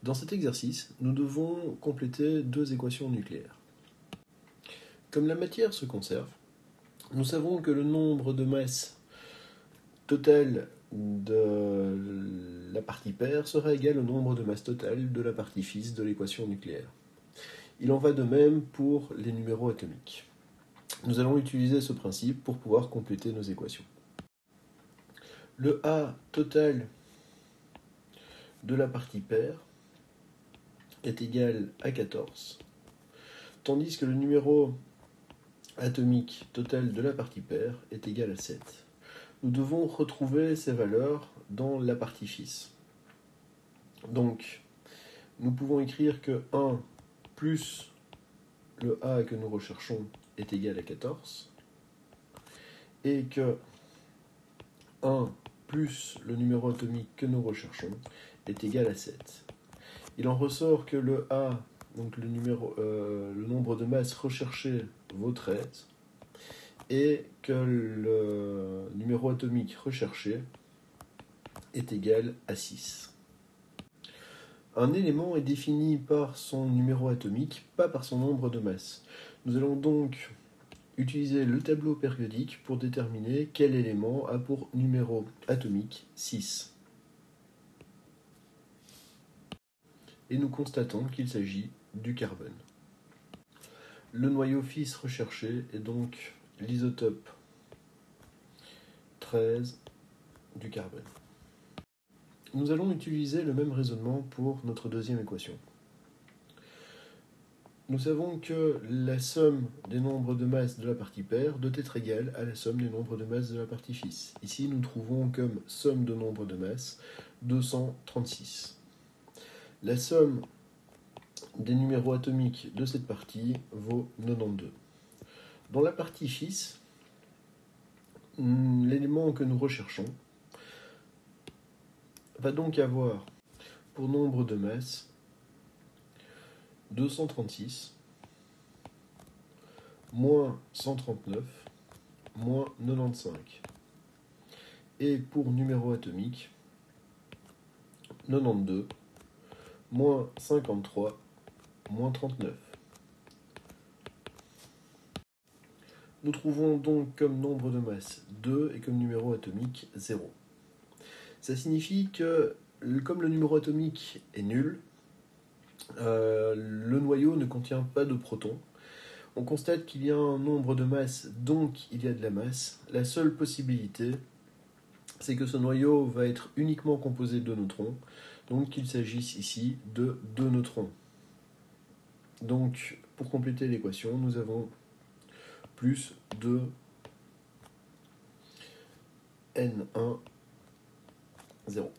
Dans cet exercice, nous devons compléter deux équations nucléaires. Comme la matière se conserve, nous savons que le nombre de masses totales de la partie paire sera égal au nombre de masses totales de la partie fisse de l'équation nucléaire. Il en va de même pour les numéros atomiques. Nous allons utiliser ce principe pour pouvoir compléter nos équations. Le A total de la partie paire est égal à 14, tandis que le numéro atomique total de la partie paire est égal à 7. Nous devons retrouver ces valeurs dans la partie fisse. Donc, nous pouvons écrire que 1 plus le A que nous recherchons est égal à 14, et que 1 plus le numéro atomique que nous recherchons est égal à 7. Il en ressort que le A, donc le nombre de masses recherché, vaut 13, et que le numéro atomique recherché est égal à 6. Un élément est défini par son numéro atomique, pas par son nombre de masses. Nous allons donc utiliser le tableau périodique pour déterminer quel élément a pour numéro atomique 6. Et nous constatons qu'il s'agit du carbone. Le noyau fisse recherché est donc l'isotope 13 du carbone. Nous allons utiliser le même raisonnement pour notre deuxième équation. Nous savons que la somme des nombres de masses de la partie paire doit être égale à la somme des nombres de masses de la partie fisse. Ici, nous trouvons comme somme de nombres de masses 236. La somme des numéros atomiques de cette partie vaut 92. Dans la partie fisse, l'élément que nous recherchons va donc avoir pour nombre de masses 236 moins 139 moins 95. Et pour numéro atomique, 92 moins 53 moins 39. Nous trouvons donc comme nombre de masse 2 et comme numéro atomique 0. Ça signifie que, comme le numéro atomique est nul, le noyau ne contient pas de protons. On constate qu'il y a un nombre de masse, donc il y a de la masse. La seule possibilité, c'est que ce noyau va être uniquement composé de neutrons, donc qu'il s'agisse ici de 2 neutrons. Donc, pour compléter l'équation, nous avons plus de N1, 0.